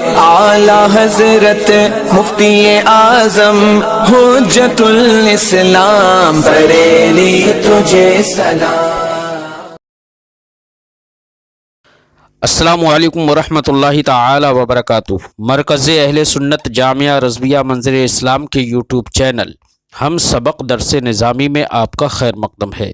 اعلی حضرت مفتی اعظم حجت الاسلام بریلی تجھے سلام۔ السلام علیکم ورحمۃ اللہ تعالی وبرکاتہ۔ مرکز اہل سنت جامعہ رضویہ منظر اسلام کے یوٹیوب چینل ہم سبق درس نظامی میں آپ کا خیر مقدم ہے۔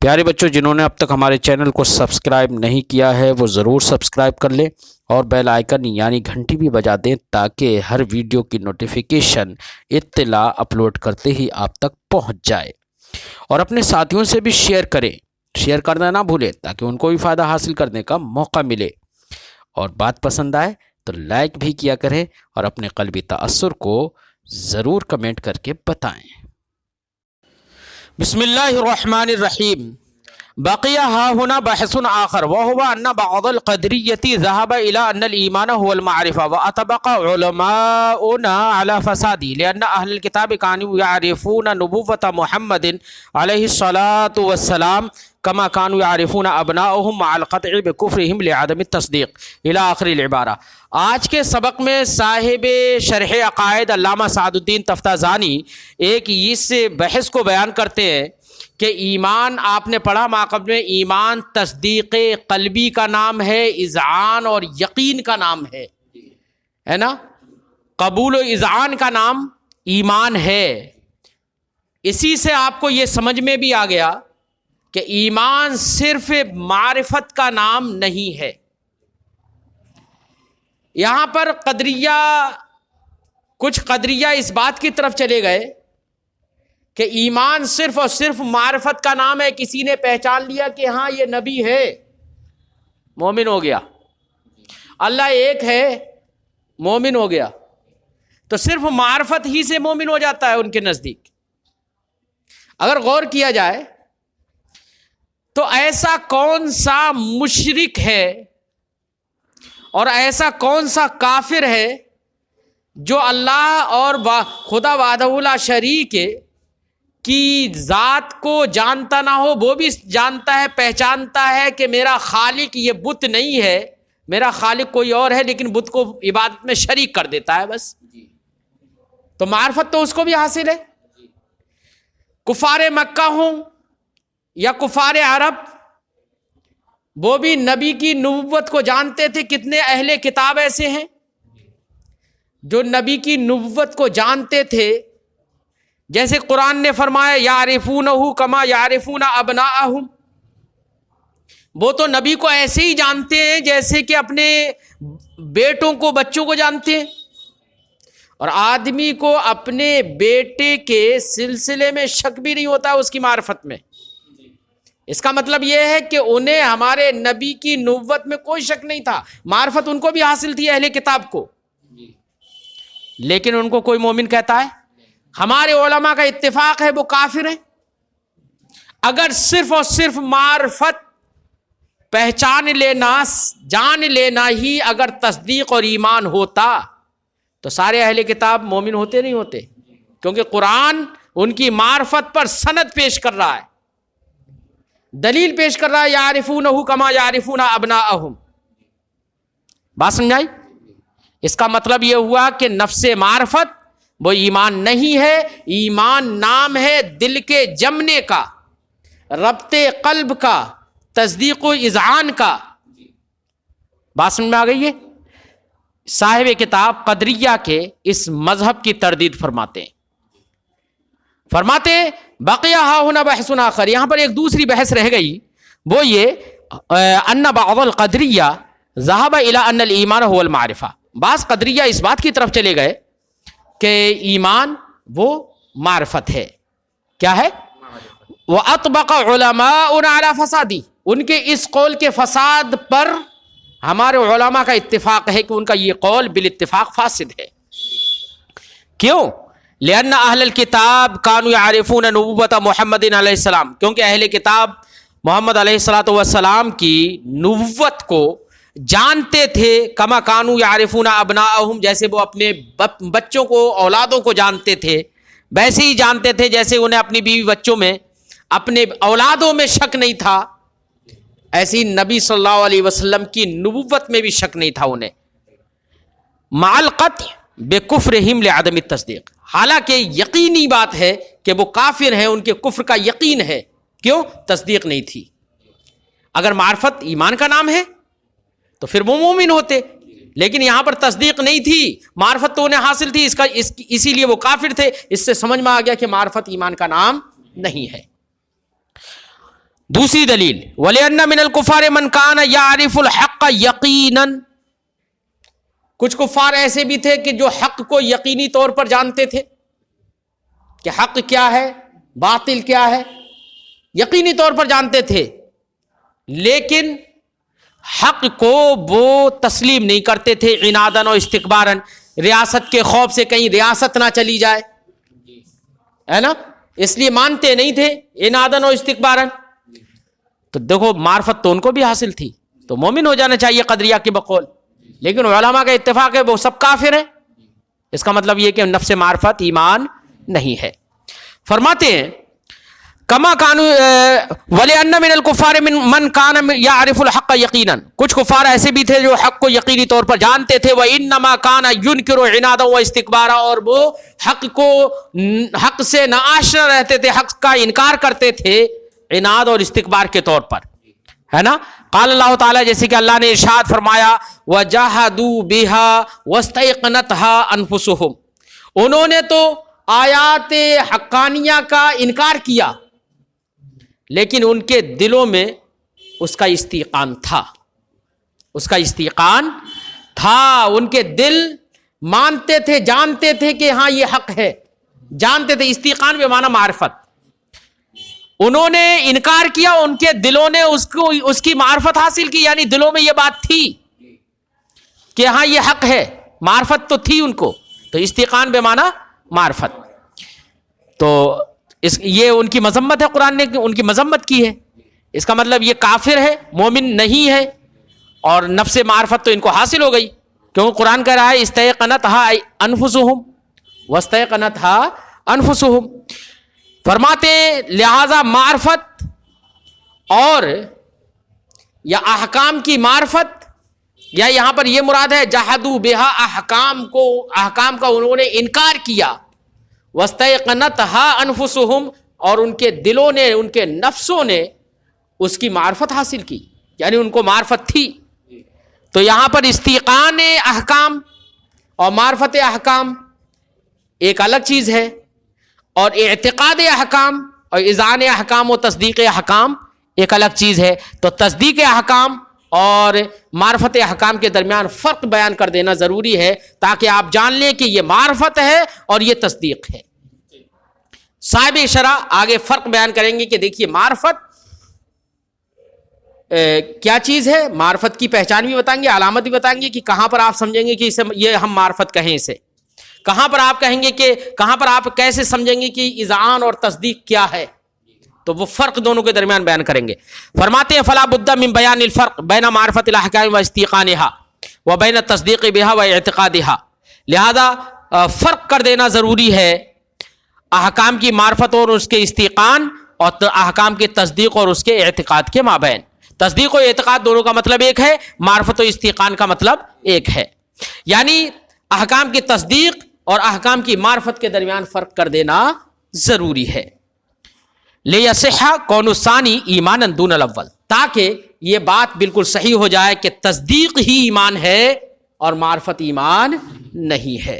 پیارے بچوں، جنہوں نے اب تک ہمارے چینل کو سبسکرائب نہیں کیا ہے وہ ضرور سبسکرائب کر لیں اور بیل آئیکن یعنی گھنٹی بھی بجا دیں تاکہ ہر ویڈیو کی نوٹیفیکیشن اطلاع اپلوڈ کرتے ہی آپ تک پہنچ جائے، اور اپنے ساتھیوں سے بھی شیئر کریں، شیئر کرنا نہ بھولیں تاکہ ان کو بھی فائدہ حاصل کرنے کا موقع ملے، اور بات پسند آئے تو لائک بھی کیا کریں اور اپنے قلبی تأثر کو ضرور کمنٹ کر کے بتائیں۔ بسم اللہ الرحمن الرحیم۔ بقي ها هنا بحث آخر وهو أن بعض القدرية ذهب إلى أن الإيمان هو المعرفة، وأطبق علماؤنا على فساده، لأن أهل الكتاب كانوا يعرفون نبوة محمد عليه الصلاة والسلام كما كانوا يعرفون أبناءهم مع القطع بكفرهم لعدم التصديق إلى آخر العبارة۔ آج کے سبق میں صاحب شرح عقائد علامہ سعد الدین تفتازانی ایک اس بحث کو بیان کرتے ہیں کہ ایمان آپ نے پڑھا ماقبل میں، ایمان تصدیق قلبی کا نام ہے، اذعان اور یقین کا نام ہے نا، قبول و اذعان کا نام ایمان ہے۔ اسی سے آپ کو یہ سمجھ میں بھی آ گیا کہ ایمان صرف معرفت کا نام نہیں ہے۔ یہاں پر کچھ قدریہ اس بات کی طرف چلے گئے کہ ایمان صرف اور صرف معرفت کا نام ہے، کسی نے پہچان لیا کہ ہاں یہ نبی ہے، مومن ہو گیا، اللہ ایک ہے، مومن ہو گیا، تو صرف معرفت ہی سے مومن ہو جاتا ہے ان کے نزدیک۔ اگر غور کیا جائے تو ایسا کون سا مشرک ہے اور ایسا کون سا کافر ہے جو اللہ اور خدا وحدہ لا شریک کی ذات کو جانتا نہ ہو، وہ بھی جانتا ہے، پہچانتا ہے کہ میرا خالق یہ بت نہیں ہے، میرا خالق کوئی اور ہے، لیکن بت کو عبادت میں شریک کر دیتا ہے بس، تو معرفت تو اس کو بھی حاصل ہے۔ کفار مکہ ہوں یا کفار عرب، وہ بھی نبی کی نبوت کو جانتے تھے۔ کتنے اہل کتاب ایسے ہیں جو نبی کی نبوت کو جانتے تھے، جیسے قرآن نے فرمایا یعرفونہ کما یعرفون ابناءہم، وہ تو نبی کو ایسے ہی جانتے ہیں جیسے کہ اپنے بیٹوں کو، بچوں کو جانتے ہیں، اور آدمی کو اپنے بیٹے کے سلسلے میں شک بھی نہیں ہوتا اس کی معرفت میں۔ اس کا مطلب یہ ہے کہ انہیں ہمارے نبی کی نبوت میں کوئی شک نہیں تھا، معرفت ان کو بھی حاصل تھی اہل کتاب کو، لیکن ان کو کوئی مومن کہتا ہے؟ ہمارے علماء کا اتفاق ہے وہ کافر ہیں۔ اگر صرف اور صرف معرفت، پہچان لینا، جان لینا ہی اگر تصدیق اور ایمان ہوتا تو سارے اہل کتاب مومن ہوتے نہیں ہوتے، کیونکہ قرآن ان کی معرفت پر سند پیش کر رہا ہے، دلیل پیش کر رہا ہے، یعرفونہ کما یعرفون ابناءہم۔ بات سمجھائی؟ اس کا مطلب یہ ہوا کہ نفس معرفت وہ ایمان نہیں ہے، ایمان نام ہے دل کے جمنے کا، ربط قلب کا، تصدیق و اذعان کا۔ بات سمجھ میں آ گئی ہے؟ صاحب کتاب قدریہ کے اس مذہب کی تردید فرماتے ہیں، بقیہ ہا ہونا بحث آخر، یہاں پر ایک دوسری بحث رہ گئی، وہ یہ ان بعض القدریہ ذهب الى ان الایمان هو المعرفہ۔ بعض قدریہ اس بات کی طرف چلے گئے کہ ایمان وہ معرفت ہے، کیا ہے؟ وَأَطْبَقَ عُلَمَاؤُنَا عَلَى فَسَادِ، ان کے اس قول کے فساد پر ہمارے علماء کا اتفاق ہے کہ ان کا یہ قول بالاتفاق فاسد ہے۔ کیوں؟ لأن اہل الکتاب كانوا يعرفون نبوة محمد علیہ السلام، کیونکہ اہل کتاب محمد علیہ السلام کی نبوت کو جانتے تھے، کما کانوا یعرفون ابناءہم، جیسے وہ اپنے بچوں کو، اولادوں کو جانتے تھے، ویسے ہی جانتے تھے جیسے انہیں اپنی بیوی بچوں میں، اپنے اولادوں میں شک نہیں تھا، ایسی نبی صلی اللہ علیہ وسلم کی نبوت میں بھی شک نہیں تھا انہیں۔ مع القطع بکفرہم لعدم التصدیق، حالانکہ یقینی بات ہے کہ وہ کافر ہیں، ان کے کفر کا یقین ہے، کیوں؟ تصدیق نہیں تھی۔ اگر معرفت ایمان کا نام ہے تو پھر وہ مومن ہوتے، لیکن یہاں پر تصدیق نہیں تھی، معرفت تو انہیں حاصل تھی، اسی لیے وہ کافر تھے۔ اس سے سمجھ میں آ گیا کہ معرفت ایمان کا نام نہیں ہے۔ دوسری دلیل، وَلِأَنَّ مِنَ الْكُفَّارِ مَنْ كَانَ يَعْرِفُ الْحَقَّ يَقِينًا، کچھ کفار ایسے بھی تھے کہ جو حق کو یقینی طور پر جانتے تھے کہ حق کیا ہے، باطل کیا ہے، یقینی طور پر جانتے تھے، لیکن حق کو وہ تسلیم نہیں کرتے تھے، عناداً و استکباراً، ریاست کے خوف سے کہیں ریاست نہ چلی جائے، ہے نا، اس لیے مانتے نہیں تھے، عناداً و استکباراً۔ تو دیکھو معرفت تو ان کو بھی حاصل تھی، تو مومن ہو جانا چاہیے قدریہ کے بقول، لیکن علماء کا اتفاق ہے وہ سب کافر ہیں۔ اس کا مطلب یہ کہ نفس معرفت ایمان نہیں ہے۔ فرماتے ہیں کما کانو وَلِأَنَّ مِنَ الْكُفَّارِ مَنْ كَانَ يَعْرِفُ الْحَقَّ يَقِينًا، کچھ کفار ایسے بھی تھے جو حق کو یقینی طور پر جانتے تھے، وَإِنَّمَا كَانَ يُنْكِرُ عِنَادًا وَاسْتِكْبَارًا، اور وہ حق سے ناآشنا رہتے تھے، حق کا انکار کرتے تھے عناد اور استکبار کے طور پر، ہے نا۔ قال اللہ تعالیٰ، جیسے کہ اللہ نے ارشاد فرمایا، وَجَحَدُوا بِهَا وَاسْتَيْقَنَتْهَا أَنفُسُهُمْ، انہوں نے تو آیات حقانیہ کا انکار کیا، لیکن ان کے دلوں میں اس کا استیقان تھا، اس کا استیقان تھا، ان کے دل مانتے تھے، جانتے تھے کہ ہاں یہ حق ہے، جانتے تھے۔ استیقان بے معنی معرفت، انہوں نے انکار کیا، ان کے دلوں نے اس کی معرفت حاصل کی، یعنی دلوں میں یہ بات تھی کہ ہاں یہ حق ہے، معرفت تو تھی ان کو، تو استیقان بے معنی معرفت۔ تو یہ ان کی مذمت ہے، قرآن نے ان کی مذمت کی ہے، اس کا مطلب یہ کافر ہے، مومن نہیں ہے، اور نفس معرفت تو ان کو حاصل ہو گئی، کیونکہ قرآن کہہ رہا ہے استيقنتها انفسهم واستيقنتها انفسهم۔ فرماتے لہذا معرفت اور یا احکام کی معرفت، یا یہاں پر یہ مراد ہے جحدوا بها، احکام کا انہوں نے انکار کیا، واستيقنتها انفسهم، اور ان کے دلوں نے، ان کے نفسوں نے اس کی معرفت حاصل کی، یعنی ان کو معرفت تھی۔ تو یہاں پر استیقان احکام اور معرفت احکام ایک الگ چیز ہے، اور اعتقاد احکام اور اذعان احکام و تصدیق احکام ایک الگ چیز ہے۔ تو تصدیق احکام اور معرفت احکام کے درمیان فرق بیان کر دینا ضروری ہے، تاکہ آپ جان لیں کہ یہ معرفت ہے اور یہ تصدیق ہے۔ صاحب شرح آگے فرق بیان کریں گے کہ دیکھیے معرفت کیا چیز ہے، معرفت کی پہچان بھی بتائیں گے، علامت بھی بتائیں گے کہ کہاں پر آپ سمجھیں گے کہ اسے یہ ہم معرفت کہیں، اسے کہاں پر آپ کہیں گے کہ کہاں پر آپ کیسے سمجھیں گے کہ اذعان اور تصدیق کیا ہے، تو وہ فرق دونوں کے درمیان بیان کریں گے۔ فرماتے ہیں فلا بد من بیان الفرق بین معرفت الاحکام و استیقانها و بین التصدیق بها و اعتقادها، لہذا فرق کر دینا ضروری ہے احکام کی معرفت اور اس کے استیقان، اور احکام کے تصدیق اور اس کے اعتقاد کے مابین۔ تصدیق و اعتقاد دونوں کا مطلب ایک ہے، معرفت و استیقان کا مطلب ایک ہے، یعنی احکام کی تصدیق اور احکام کی معرفت کے درمیان فرق کر دینا ضروری ہے۔ لیصح کون الثانی ایمانا دون الاول، تاکہ یہ بات بالکل صحیح ہو جائے کہ تصدیق ہی ایمان ہے اور معرفت ایمان نہیں ہے۔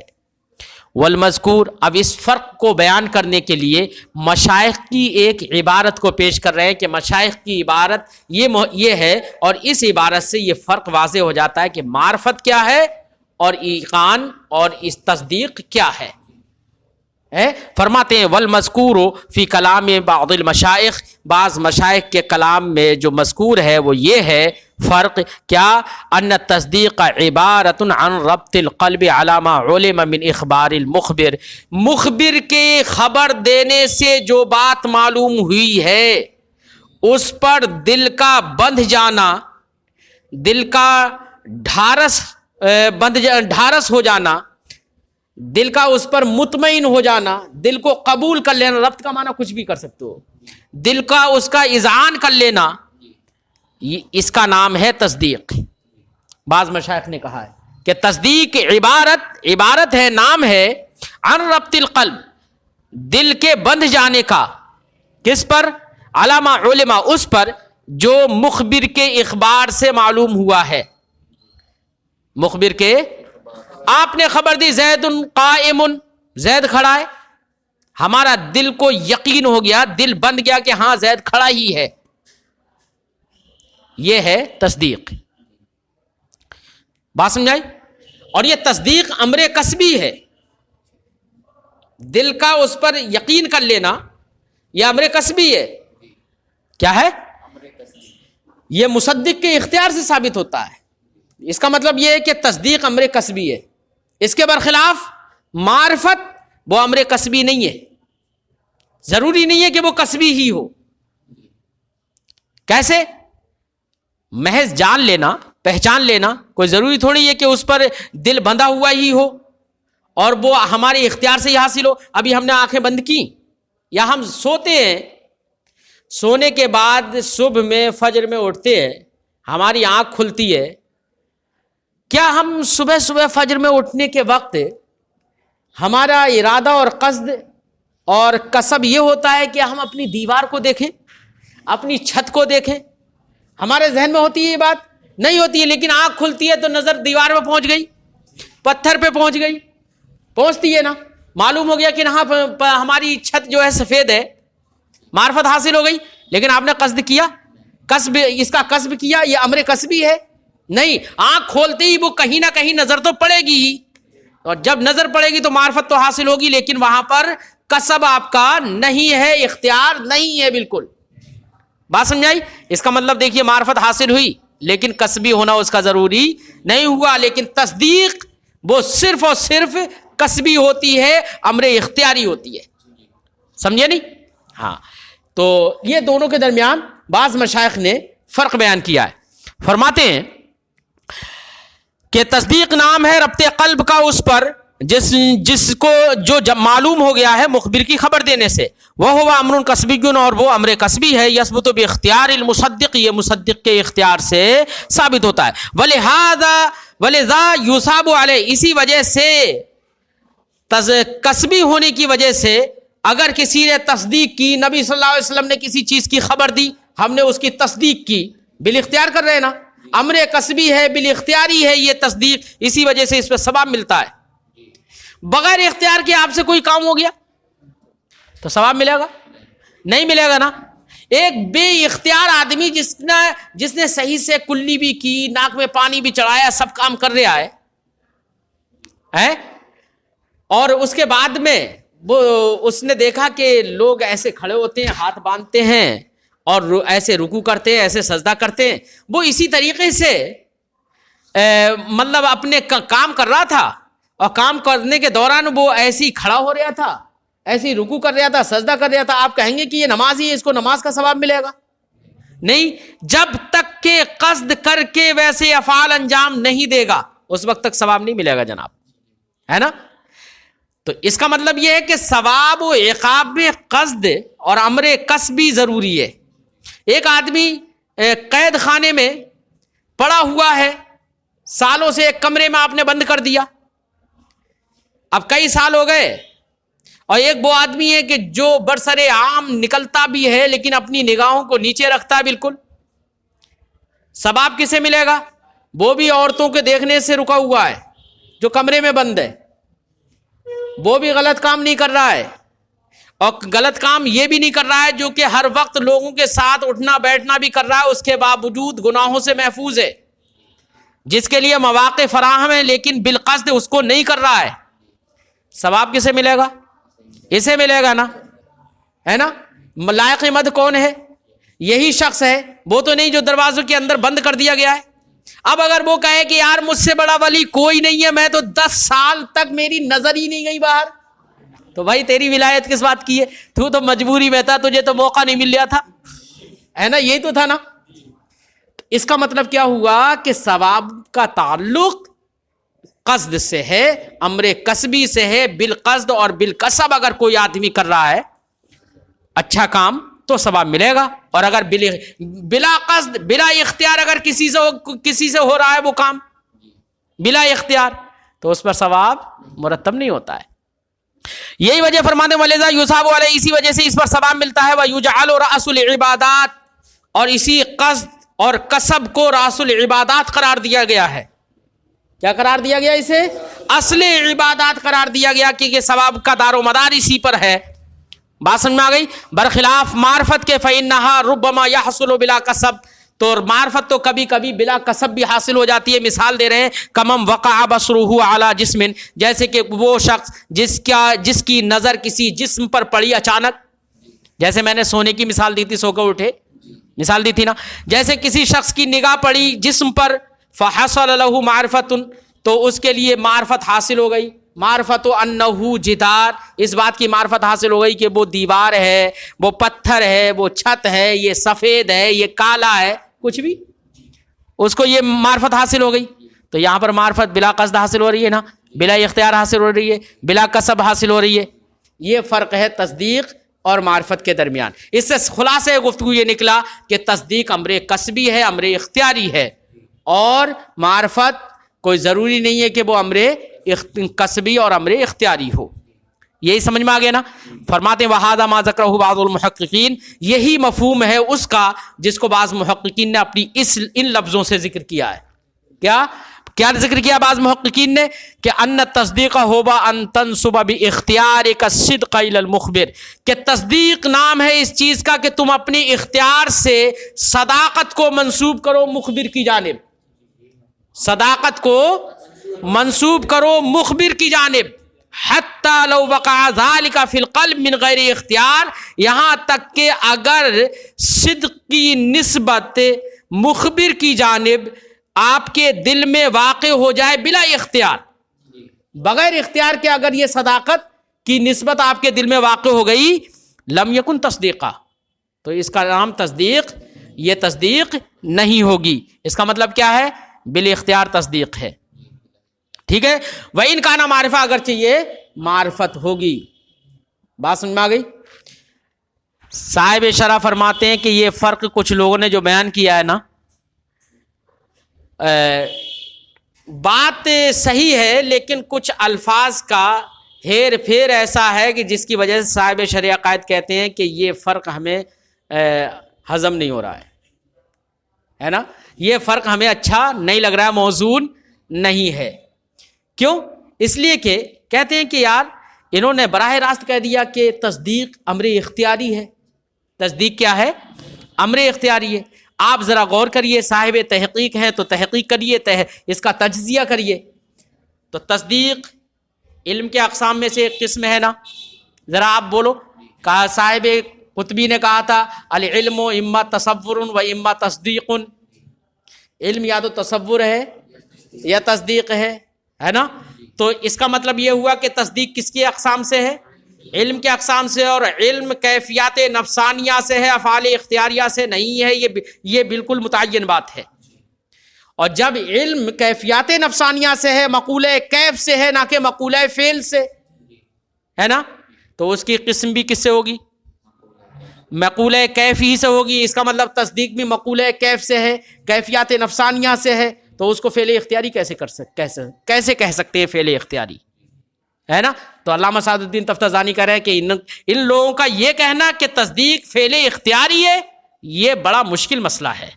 والمذکور، اب اس فرق کو بیان کرنے کے لیے مشائخ کی ایک عبارت کو پیش کر رہے ہیں کہ مشائخ کی عبارت یہ ہے، اور اس عبارت سے یہ فرق واضح ہو جاتا ہے کہ معرفت کیا ہے اور ایقان اور اس تصدیق کیا ہے۔ فرماتے ہیں والمذکور فی کلام بعض المشائخ، بعض مشائخ کے کلام میں جو مذکور ہے وہ یہ ہے فرق کیا، ان التصدیق عبارت عن ربط القلب علی ما علم من اخبار المخبر، مخبر کے خبر دینے سے جو بات معلوم ہوئی ہے اس پر دل کا بندھ جانا، دل کا ڈھارس ہو جانا، دل کا اس پر مطمئن ہو جانا، دل کو قبول کر لینا، ربط کا معنی کچھ بھی کر سکتے ہو، دل کا اس کا اذعان کر لینا، اس کا نام ہے تصدیق۔ بعض مشائخ نے کہا ہے کہ تصدیق عبارت ہے، نام ہے عن ربط القلب، دل کے بندھ جانے کا، کس پر؟ علامہ علماء، اس پر جو مخبر کے اخبار سے معلوم ہوا ہے۔ مخبر کے، آپ نے خبر دی زید قائم، زید کھڑا ہے، ہمارا دل کو یقین ہو گیا، دل بند گیا کہ ہاں زید کھڑا ہی ہے، یہ ہے تصدیق۔ بات سمجھائی؟ اور یہ تصدیق امر کسبی ہے، دل کا اس پر یقین کر لینا یہ امر کسبی ہے۔ کیا ہے؟ یہ مصدق کے اختیار سے ثابت ہوتا ہے۔ اس کا مطلب یہ ہے کہ تصدیق امر کسبی ہے، اس کے برخلاف معرفت وہ امر کسبی نہیں ہے، ضروری نہیں ہے کہ وہ کسبی ہی ہو۔ کیسے؟ محض جان لینا، پہچان لینا، کوئی ضروری تھوڑی ہے کہ اس پر دل بندھا ہوا ہی ہو اور وہ ہمارے اختیار سے ہی حاصل ہو۔ ابھی ہم نے آنکھیں بند کی یا ہم سوتے ہیں، سونے کے بعد صبح میں فجر میں اٹھتے ہیں، ہماری آنکھ کھلتی ہے، کیا ہم صبح صبح فجر میں اٹھنے کے وقت ہمارا ارادہ اور قصد اور قصب یہ ہوتا ہے کہ ہم اپنی دیوار کو دیکھیں، اپنی چھت کو دیکھیں؟ ہمارے ذہن میں ہوتی ہے یہ بات؟ نہیں ہوتی ہے، لیکن آنکھ کھلتی ہے تو نظر دیوار پہ پہنچ گئی، پتھر پہ پہنچ گئی، پہنچتی ہے نا، معلوم ہو گیا کہ ہماری چھت جو ہے سفید ہے، معرفت حاصل ہو گئی۔ لیکن آپ نے قصد کیا، قصب، اس کا قصب کیا، یہ امر کسبی ہے؟ نہیں، آنکھ کھولتے ہی وہ کہیں نہ کہیں نظر تو پڑے گی ہی، اور جب نظر پڑے گی تو معرفت تو حاصل ہوگی، لیکن وہاں پر قصب آپ کا نہیں ہے، اختیار نہیں ہے بالکل۔ بات سمجھائی؟ اس کا مطلب دیکھیے معرفت حاصل ہوئی لیکن کسبی ہونا اس کا ضروری نہیں ہوا، لیکن تصدیق وہ صرف اور صرف کسبی ہوتی ہے، امر اختیاری ہوتی ہے۔ سمجھے نہیں؟ ہاں، تو یہ دونوں کے درمیان بعض مشائخ نے فرق بیان کیا ہے۔ فرماتے ہیں کہ تصدیق نام ہے ربط قلب کا اس پر جس کو جو جب معلوم ہو گیا ہے مخبر کی خبر دینے سے، وہ ہوا امر کسبی، اور وہ امر کسبی ہے، یثبت باختیار المصدق، یہ مصدق کے اختیار سے ثابت ہوتا ہے۔ ولذا یصاب علیہ، اسی وجہ سے کسبی ہونے کی وجہ سے اگر کسی نے تصدیق کی، نبی صلی اللہ علیہ وسلم نے کسی چیز کی خبر دی، ہم نے اس کی تصدیق کی، بالاختیار کر رہے ہیں نا، امر کسبی ہے، بالاختیاری ہے یہ تصدیق، اسی وجہ سے اس پہ ثواب ملتا ہے۔ بغیر اختیار کے آپ سے کوئی کام ہو گیا تو ثواب ملے گا؟ نہیں ملے گا نا۔ ایک بے اختیار آدمی جس نے صحیح سے کلی بھی کی، ناک میں پانی بھی چڑھایا، سب کام کر رہا ہے، اور اس کے بعد میں اس نے دیکھا کہ لوگ ایسے کھڑے ہوتے ہیں، ہاتھ باندھتے ہیں اور ایسے رکوع کرتے ہیں، ایسے سجدہ کرتے ہیں، وہ اسی طریقے سے مطلب اپنے کام کر رہا تھا، اور کام کرنے کے دوران وہ ایسے ہی کھڑا ہو رہا تھا، ایسے ہی رکوع کر رہا تھا، سجدہ کر رہا تھا، آپ کہیں گے کہ یہ نماز ہی ہے، اس کو نماز کا ثواب ملے گا؟ نہیں، جب تک کہ قصد کر کے ویسے افعال انجام نہیں دے گا اس وقت تک ثواب نہیں ملے گا جناب، ہے نا۔ تو اس کا مطلب یہ ہے کہ ثواب و عقاب میں قصد اور امر کسبی ضروری ہے۔ ایک آدمی قید خانے میں پڑا ہوا ہے، سالوں سے ایک کمرے میں آپ نے بند کر دیا، اب کئی سال ہو گئے، اور ایک وہ آدمی ہے کہ جو برسر عام نکلتا بھی ہے لیکن اپنی نگاہوں کو نیچے رکھتا ہے بالکل، ثواب کسے ملے گا؟ وہ بھی عورتوں کے دیکھنے سے رکا ہوا ہے جو کمرے میں بند ہے، وہ بھی غلط کام نہیں کر رہا ہے، اور غلط کام یہ بھی نہیں کر رہا ہے جو کہ ہر وقت لوگوں کے ساتھ اٹھنا بیٹھنا بھی کر رہا ہے، اس کے باوجود گناہوں سے محفوظ ہے، جس کے لیے مواقع فراہم ہے لیکن بالقصد اس کو نہیں کر رہا ہے، ثواب کسے ملے گا؟ اسے ملے گا نا، ہے نا۔ لائق مد کون ہے؟ یہی شخص ہے، وہ تو نہیں جو دروازوں کے اندر بند کر دیا گیا ہے۔ اب اگر وہ کہے کہ یار مجھ سے بڑا ولی کوئی نہیں ہے، میں تو 10 سال تک میری نظر ہی نہیں گئی باہر، تو بھائی تیری ولایت کس بات کی ہے؟ تو مجبوری میں تھا، تجھے تو موقع نہیں مل رہا تھا، ہے نا، یہی تو تھا نا۔ اس کا مطلب کیا ہوا کہ ثواب کا تعلق قصد سے ہے، امر کسبی سے ہے، بالقصد اور بالکسب اگر کوئی آدمی کر رہا ہے اچھا کام تو ثواب ملے گا، اور اگر بلا قصد بلا اختیار اگر کسی سے ہو رہا ہے وہ کام بلا اختیار تو اس پر ثواب مرتب نہیں ہوتا ہے. یہی وجہ فرماتے ہیں وَلِذَا يُثَابُ عَلَيْهِ، اسی وجہ سے اس پر ثواب ملتا ہے. وَيُجْعَلُ رَأْسُ الْعِبَادَاتِ، اور اسی قصد اور کسب کو رأس العبادات قرار دیا گیا ہے. کیا قرار دیا گیا؟ اسے اصل عبادات قرار دیا گیا کہ یہ ثواب کا دار و مدار اسی پر ہے. بات سمجھ میں آ گئی؟ برخلاف معرفت کے فَإِنَّهَا رُبَّمَا يَحْصُلُ بِلَا کسب، تو معرفت تو کبھی کبھی بلا کسب بھی حاصل ہو جاتی ہے. مثال دے رہے ہیں کمم وقع بصرہ علی جسم، جیسے کہ وہ شخص جس کی نظر کسی جسم پر پڑی اچانک. جیسے میں نے سونے کی مثال دی تھی، سو کر اٹھے مثال دی تھی نا. جیسے کسی شخص کی نگاہ پڑی جسم پر، فحصل له معرفت، تو اس کے لیے معرفت حاصل ہو گئی. معرفت انہ جدار، اس بات کی معرفت حاصل ہو گئی کہ وہ دیوار ہے، وہ پتھر ہے، وہ چھت ہے، یہ سفید ہے، یہ کالا ہے، کچھ بھی اس کو یہ معرفت حاصل ہو گئی. تو یہاں پر معرفت بلا قصد حاصل ہو رہی ہے نا، بلا اختیار حاصل ہو رہی ہے، بلا کسب حاصل ہو رہی ہے. یہ فرق ہے تصدیق اور معرفت کے درمیان. اس سے خلاصہ گفتگو یہ نکلا کہ تصدیق امر کسبی ہے، امر اختیاری ہے، اور معرفت کوئی ضروری نہیں ہے کہ وہ امر کسبی اور امر اختیاری ہو. یہی سمجھ میں آ گیا نا. فرماتے ہیں وہذا ما ذکرہ بعض المحققین، یہی مفہوم ہے اس کا جس کو بعض محققین نے اپنی ان لفظوں سے ذکر کیا ہے. کیا ذکر کیا بعض محققین نے؟ کہ ان تصدیق ہوبا ان تنسب باختیارک الصدق الی المخبر، کہ تصدیق نام ہے اس چیز کا کہ تم اپنی اختیار سے صداقت کو منسوب کرو مخبر کی جانب. صداقت کو منسوب کرو مخبر کی جانب. حتی لو وقع ذلك فی القلب من غیر اختیار، یہاں تک کہ اگر صدق کی نسبت مخبر کی جانب آپ کے دل میں واقع ہو جائے بلا اختیار، بغیر اختیار کے اگر یہ صداقت کی نسبت آپ کے دل میں واقع ہو گئی، لم یکن تصدیقہ، تو اس کا نام تصدیق، یہ تصدیق نہیں ہوگی. اس کا مطلب کیا ہے؟ بلا اختیار تصدیق ہے. ٹھیک ہے. وَإِنْ كَانَ معرفہ، اگرچہ یہ معرفت ہوگی. بات سمجھ میں آ گئی؟ صاحب شرح فرماتے ہیں کہ یہ فرق کچھ لوگوں نے جو بیان کیا ہے نا، بات صحیح ہے، لیکن کچھ الفاظ کا ہیر پھیر ایسا ہے کہ جس کی وجہ سے صاحب شرح عقائد کہتے ہیں کہ یہ فرق ہمیں ہضم نہیں ہو رہا ہے نا، یہ فرق ہمیں اچھا نہیں لگ رہا ہے، موزون نہیں ہے. کیوں؟ اس لیے کہ کہتے ہیں کہ یار انہوں نے براہ راست کہہ دیا کہ تصدیق امر اختیاری ہے. تصدیق کیا ہے؟ امر اختیاری ہے. آپ ذرا غور کریے، صاحب تحقیق ہیں تو تحقیق کریے، اس کا تجزیہ کریے. تو تصدیق علم کے اقسام میں سے ایک قسم ہے نا. ذرا آپ بولو. کہا صاحب قطبی نے کہا تھا العلم اما تصور و اما تصدیق. علم یا تو تصور ہے یا تصدیق ہے نا. تو اس کا مطلب یہ ہوا کہ تصدیق کس کی اقسام سے ہے؟ علم کے اقسام سے. اور علم کیفیات نفسانیہ سے ہے، افعال اختیاریہ سے نہیں ہے. یہ بالکل متعین بات ہے. اور جب علم کیفیات نفسانیہ سے ہے، مقولہ کیف سے ہے، نہ کہ مقولہ فعل سے ہے نا، تو اس کی قسم بھی کس سے ہوگی؟ مقولہ کیف ہی سے ہوگی. اس کا مطلب تصدیق بھی مقولہ کیف سے ہے، کیفیات نفسانیہ سے ہے. تو اس کو فعل اختیاری کیسے کہہ سکتے ہیں فعل اختیاری، ہے نا. تو علامہ سعد الدین تفتازانی کہہ رہے ہیں کہ ان لوگوں کا یہ کہنا کہ تصدیق فعل اختیاری ہے، یہ بڑا مشکل مسئلہ ہے،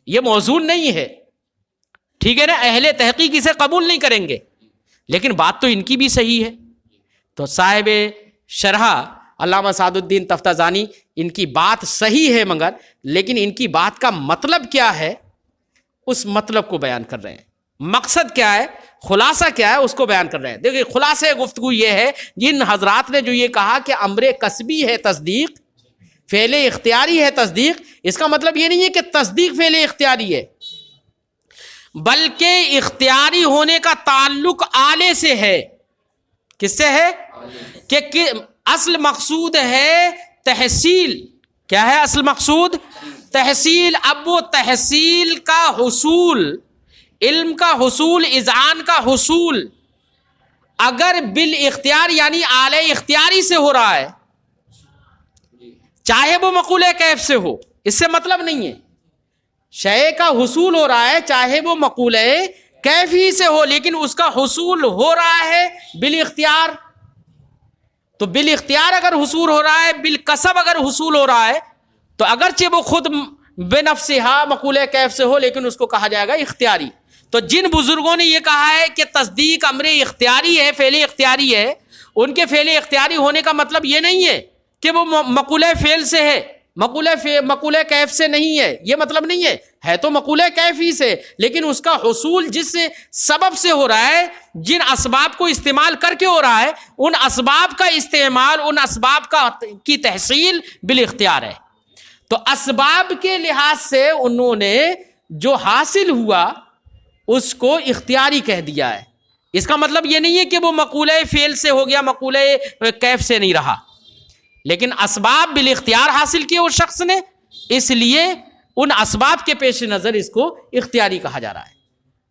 یہ موزون نہیں ہے. ٹھیک ہے نا. اہل تحقیق اسے قبول نہیں کریں گے، لیکن بات تو ان کی بھی صحیح ہے. تو صاحب شرح علامہ سعد الدین تفتازانی، ان کی بات صحیح ہے، مگر لیکن ان کی بات کا مطلب کیا ہے، اس مطلب کو بیان کر رہے ہیں. مقصد کیا ہے، خلاصہ کیا ہے، اس کو بیان کر رہے ہیں. دیکھیں خلاصہ گفتگو یہ ہے، جن حضرات نے جو یہ کہا کہ امر کسبی ہے تصدیق، فعل اختیاری ہے تصدیق، اس کا مطلب یہ نہیں ہے کہ تصدیق فعل اختیاری ہے، بلکہ اختیاری ہونے کا تعلق آلے سے ہے. کس سے ہے؟ کہ اصل مقصود ہے تحصیل. کیا ہے اصل مقصود؟ تحصیل. اب وہ تحصیل کا حصول، علم کا حصول، اذعان کا حصول اگر بالاختیار یعنی آلے اختیاری سے ہو رہا ہے، چاہے وہ مقولہ کیف سے ہو، اس سے مطلب نہیں ہے. شے کا حصول ہو رہا ہے چاہے وہ مقولہ کیفی سے ہو لیکن اس کا حصول ہو رہا ہے بالاختیار. تو بالاختیار اگر حصول ہو رہا ہے، بالکسب اگر حصول ہو رہا ہے، تو اگرچہ وہ خود بے نفسہا مقولہ کیف سے ہو لیکن اس کو کہا جائے گا اختیاری. تو جن بزرگوں نے یہ کہا ہے کہ تصدیق امر اختیاری ہے، فعل اختیاری ہے، ان کے فعل اختیاری ہونے کا مطلب یہ نہیں ہے کہ وہ مقولہ فعل سے ہے، مقولہ کیف سے نہیں ہے، یہ مطلب نہیں ہے. ہے تو مقولہ کیف ہی سے، لیکن اس کا حصول جس سبب سے ہو رہا ہے، جن اسباب کو استعمال کر کے ہو رہا ہے، ان اسباب کا استعمال، ان اسباب کی تحصیل بالاختیار ہے. تو اسباب کے لحاظ سے انہوں نے جو حاصل ہوا اس کو اختیاری کہہ دیا ہے. اس کا مطلب یہ نہیں ہے کہ وہ مقولہ فعل سے ہو گیا، مقولہ کیف سے نہیں رہا، لیکن اسباب بالاختیار حاصل کیے اس شخص نے، اس لیے ان اسباب کے پیش نظر اس کو اختیاری کہا جا رہا ہے.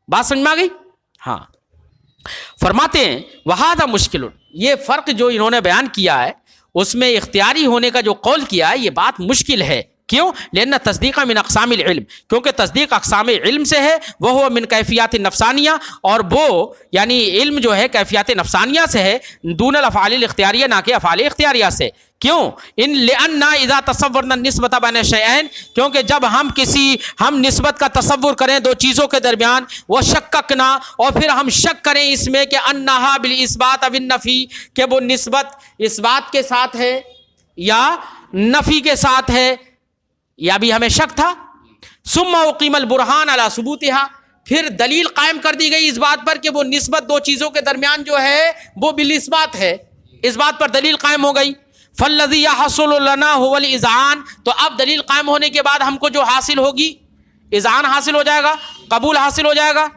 بات سمجھ میں آ گئی؟ ہاں. فرماتے ہیں وہذا مشکل، یہ فرق جو انہوں نے بیان کیا ہے اس میں اختیاری ہونے کا جو قول کیا ہے یہ بات مشکل ہے. کیوں؟ لأن تصدیق من اقسام العلم، کیونکہ تصدیق اقسام علم سے ہے. وہ من کیفیات نفسانیہ، اور وہ یعنی علم جو ہے کیفیات نفسانیہ سے ہے، دون الافعال الاختیاریہ، نہ کہ افعال اختیاریہ سے. کیوں؟ ان لأن اذا تصورنا النسبۃ بین شیئین، کیونکہ جب ہم نسبت کا تصور کریں دو چیزوں کے درمیان، وہ شککنا، اور پھر ہم شک کریں اس میں کہ انہا بالاثبات او النفی، کہ وہ نسبت اس بات کے ساتھ ہے یا نفی کے ساتھ ہے، یا بھی ہمیں شک تھا. ثم اقیم البرہان علی ثبوتها، پھر دلیل قائم کر دی گئی اس بات پر کہ وہ نسبت دو چیزوں کے درمیان جو ہے وہ بالاثبات ہے، اس بات پر دلیل قائم ہو گئی. فالذی یحصل لنا هو الاذعان، تو اب دلیل قائم ہونے کے بعد ہم کو جو حاصل ہوگی، اذعان حاصل ہو جائے گا، قبول حاصل ہو جائے گا.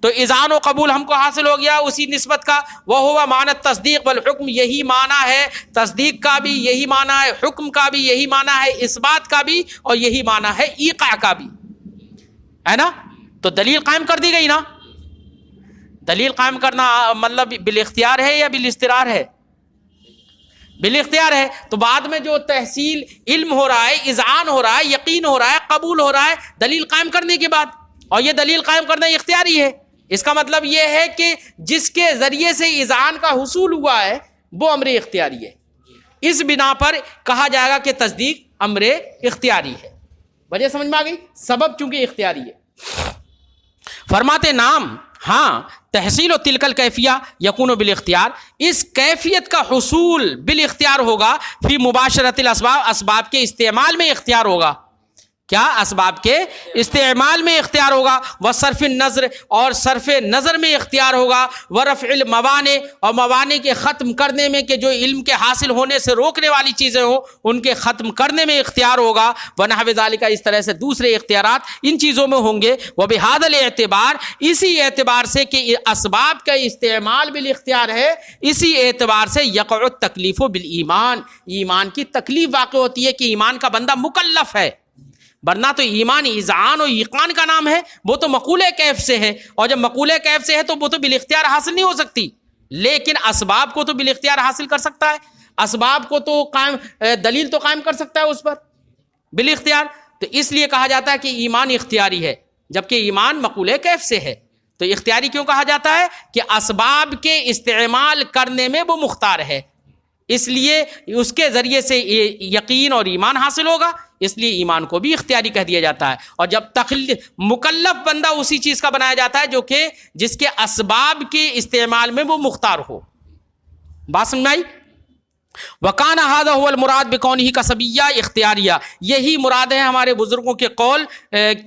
تو اذعان و قبول ہم کو حاصل ہو گیا اسی نسبت کا. وہ معنی تصدیق والحکم، یہی معنی ہے تصدیق کا بھی، یہی معنی ہے حکم کا بھی، یہی معنی ہے اثبات کا بھی، اور یہی معنی ہے ایقاع کا بھی، ہے نا. تو دلیل قائم کر دی گئی نا. دلیل قائم کرنا مطلب بالاختیار ہے یا بالاضطرار ہے؟ بالاختیار ہے. تو بعد میں جو تحصیل علم ہو رہا ہے، اذعان ہو رہا ہے، یقین ہو رہا ہے، قبول ہو رہا ہے دلیل قائم کرنے کے بعد، اور یہ دلیل قائم کرنا اختیاری ہے. اس کا مطلب یہ ہے کہ جس کے ذریعے سے اذعان کا حصول ہوا ہے وہ امر اختیاری ہے. اس بنا پر کہا جائے گا کہ تصدیق امر اختیاری ہے. وجہ سمجھ میں آ گئی؟ سبب چونکہ اختیاری ہے. فرماتے نام، ہاں تحصیل و تلکل کیفیہ یکون بالاختیار، اس کیفیت کا حصول بالاختیار ہوگا فی مباشرت الاسباب، اسباب کے استعمال میں اختیار ہوگا. کیا؟ اسباب کے استعمال میں اختیار ہوگا. وصرف النظر، اور صرف نظر میں اختیار ہوگا. ورفع الموانع، اور موانع کے ختم کرنے میں، کہ جو علم کے حاصل ہونے سے روکنے والی چیزیں ہوں ان کے ختم کرنے میں اختیار ہوگا. ونحو ذالک، اس طرح سے دوسرے اختیارات ان چیزوں میں ہوں گے. وبہذا الاعتبار، اسی اعتبار سے کہ اسباب کا استعمال بالاختیار ہے، اسی اعتبار سے یقع التکلیف بالایمان، ایمان کی تکلیف واقع ہوتی ہے کہ ایمان کا بندہ مکلف ہے. ورنہ تو ایمان اذعان و ایقان کا نام ہے، وہ تو مقولہ کیف سے ہے، اور جب مقولہ کیف سے ہے تو وہ تو بالاختیار حاصل نہیں ہو سکتی. لیکن اسباب کو تو بالاختیار حاصل کر سکتا ہے، اسباب کو تو دلیل تو قائم کر سکتا ہے اس پر بالاختیار. تو اس لیے کہا جاتا ہے کہ ایمان اختیاری ہے، جبکہ ایمان مقولہ کیف سے ہے. تو اختیاری کیوں کہا جاتا ہے؟ کہ اسباب کے استعمال کرنے میں وہ مختار ہے، اس لیے اس کے ذریعے سے یقین اور ایمان حاصل ہوگا، اس لیے ایمان کو بھی اختیاری کہہ دیا جاتا ہے. اور جب مکلف بندہ اسی چیز کا بنایا جاتا ہے جو کہ جس کے اسباب کے استعمال میں وہ مختار ہو. بات سمجھ میں آئی؟ وَكَانَ هَذَا هُوَ الْمُرَادُ بِكَوْنِهِ كَسَبِيًّا اختیاریہ، یہی مراد ہے ہمارے بزرگوں کے قول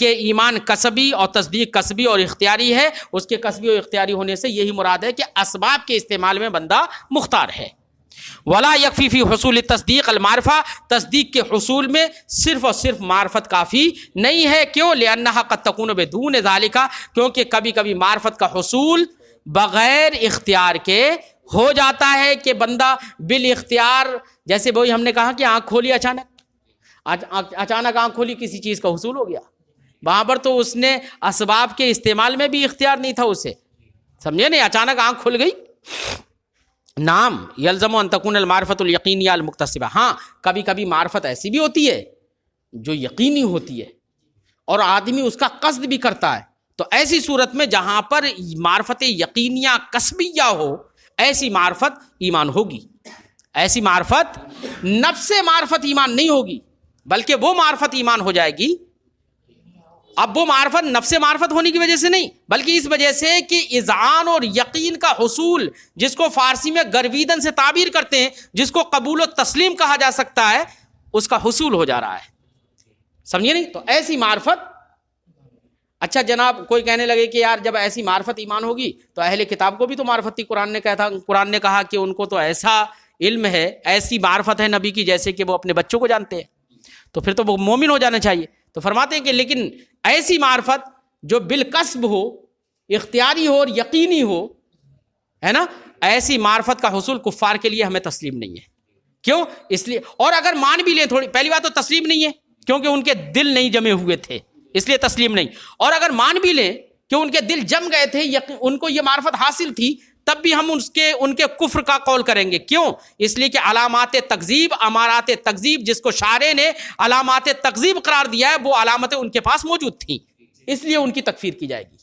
کہ ایمان کسبی اور تصدیق کسبی اور اختیاری ہے. اس کے کسبی اور اختیاری ہونے سے یہی مراد ہے کہ اسباب کے استعمال میں بندہ مختار ہے. ولا یکفی فی حصول تصدیق المعرفہ، تصدیق کے حصول میں صرف اور صرف معرفت کافی نہیں ہے. کیوں؟ لأنہا قد تکون بدون ذالک، کیونکہ کبھی کبھی معرفت کا حصول بغیر اختیار کے ہو جاتا ہے کہ بندہ بالاختیار، جیسے وہی ہم نے کہا کہ آنکھ کھولی، اچانک آنکھ کھولی، کسی چیز کا حصول ہو گیا. وہاں پر تو اس نے اسباب کے استعمال میں بھی اختیار نہیں تھا اسے، سمجھے نہیں؟ اچانک آنکھ کھل گئی. نام یلزم ان تکون المعرفت الیقینیہ المکتسبہ، ہاں کبھی کبھی معرفت ایسی بھی ہوتی ہے جو یقینی ہوتی ہے اور آدمی اس کا قصد بھی کرتا ہے، تو ایسی صورت میں جہاں پر معرفت یقینیہ کسبیہ ہو ایسی معرفت ایمان ہوگی. ایسی معرفت نفس معرفت ایمان نہیں ہوگی بلکہ وہ معرفت ایمان ہو جائے گی. اب وہ معرفت نفس معرفت ہونے کی وجہ سے نہیں بلکہ اس وجہ سے کہ اذعان اور یقین کا حصول، جس کو فارسی میں گرویدن سے تعبیر کرتے ہیں، جس کو قبول و تسلیم کہا جا سکتا ہے، اس کا حصول ہو جا رہا ہے. سمجھے نہیں؟ تو ایسی معرفت. اچھا جناب کوئی کہنے لگے کہ یار جب ایسی معرفت ایمان ہوگی تو اہل کتاب کو بھی تو معرفت تھی. قرآن نے کہا کہ ان کو تو ایسا علم ہے، ایسی معرفت ہے نبی کی جیسے کہ وہ اپنے بچوں کو جانتے ہیں، تو پھر تو وہ مومن ہو جانا چاہیے. تو فرماتے ہیں کہ لیکن ایسی معرفت جو بالکسب ہو، اختیاری ہو اور یقینی ہو، ہے نا، ایسی معرفت کا حصول کفار کے لیے ہمیں تسلیم نہیں ہے. کیوں؟ اس لیے، اور اگر مان بھی لیں، تھوڑی پہلی بات تو تسلیم نہیں ہے کیونکہ ان کے دل نہیں جمے ہوئے تھے، اس لیے تسلیم نہیں. اور اگر مان بھی لیں کہ ان کے دل جم گئے تھے، ان کو یہ معرفت حاصل تھی، تب بھی ہم ان کے کفر کا قول کریں گے. کیوں؟ اس لیے کہ علامات تکذیب، امارات تکذیب، جس کو شارع نے علامات تکذیب قرار دیا ہے، وہ علامتیں ان کے پاس موجود تھیں، اس لیے ان کی تکفیر کی جائے گی.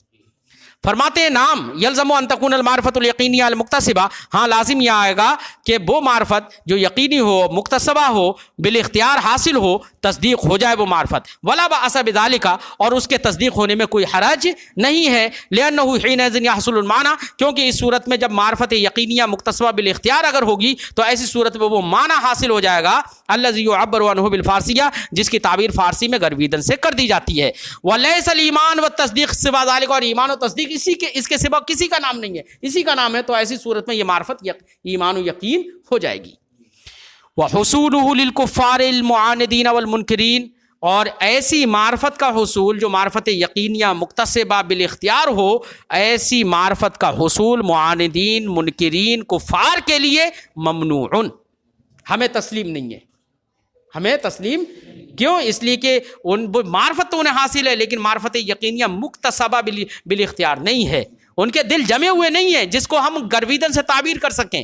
فرماتے ہیں نام یلزم ان تکون المعرفت الیقینیہ المکتسبہ، ہاں لازم یہ آئے گا کہ وہ معرفت جو یقینی ہو، مکتسبہ ہو، بالاختیار حاصل ہو، تصدیق ہو جائے وہ معرفت. ولا بأس بذلک، اور اس کے تصدیق ہونے میں کوئی حرج نہیں ہے. لأنہ حینئذ یحصل المعنی، کیونکہ اس صورت میں جب معرفت یقینیہ مکتسبہ بالاختیار اگر ہوگی تو ایسی صورت میں وہ معنی حاصل ہو جائے گا الذی یعبر عنہ بالفارسیہ، جس کی تعبیر فارسی میں گرویدن سے کر دی جاتی ہے. ولیس الایمان والتصدیق سوا ذلک، اور ایمان و تصدیق اس کے سوا کسی کا نام نہیں ہے، اسی کا نام ہے. تو ایسی صورت میں یہ معرفت ایمان و یقین ہو جائے گی. وحصولہ للکفار المعاندین والمنکرین، اور ایسی معرفت کا حصول جو معرفت یقینیہ مکتسبہ بالاختیار ہو، ایسی معرفت کا حصول معاندین، منکرین، کفار کے لیے ممنوع، ہمیں تسلیم نہیں ہے. ہمیں تسلیم کیوں؟ اس لیے کہ معرفت تو انہیں حاصل ہے لیکن معرفت یقینیہ مکتسبہ بالاختیار نہیں ہے، ان کے دل جمے ہوئے نہیں ہیں جس کو ہم گرویدن سے تعبیر کر سکیں،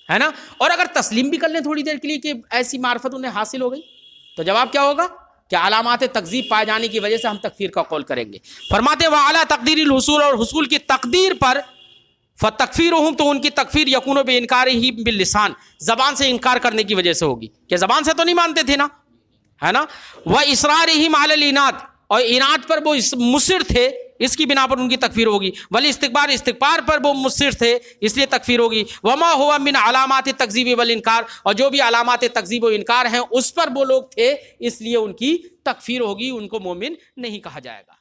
ہے نا. اور اگر تسلیم بھی کر لیں تھوڑی دیر کے لیے کہ ایسی معرفت انہیں حاصل ہو گئی تو جواب کیا ہوگا کہ علامات تکذیب پائے جانے کی وجہ سے ہم تکفیر کا قول کریں گے. فرماتے ہیں وعلی تقدیر الحصول، اور حصول کی تقدیر پر فتکفیرہم، تو ان کی تکفیر یکون بانکارہ باللسان، زبان سے انکار کرنے کی وجہ سے ہوگی کہ زبان سے تو نہیں مانتے تھے نا، ہے نا. واصرارہم علی العناد، اور عناد پر وہ مصر تھے، اس کی بنا پر ان کی تکفیر ہوگی. والاستکبار، استکبار پر وہ مصر تھے اس لیے تکفیر ہوگی. وما ہوا من علامات تکذیب والانکار، اور جو بھی علامات تکذیب و انکار ہیں اس پر وہ لوگ تھے اس لیے ان کی تکفیر ہوگی، ان کو مومن نہیں کہا جائے گا.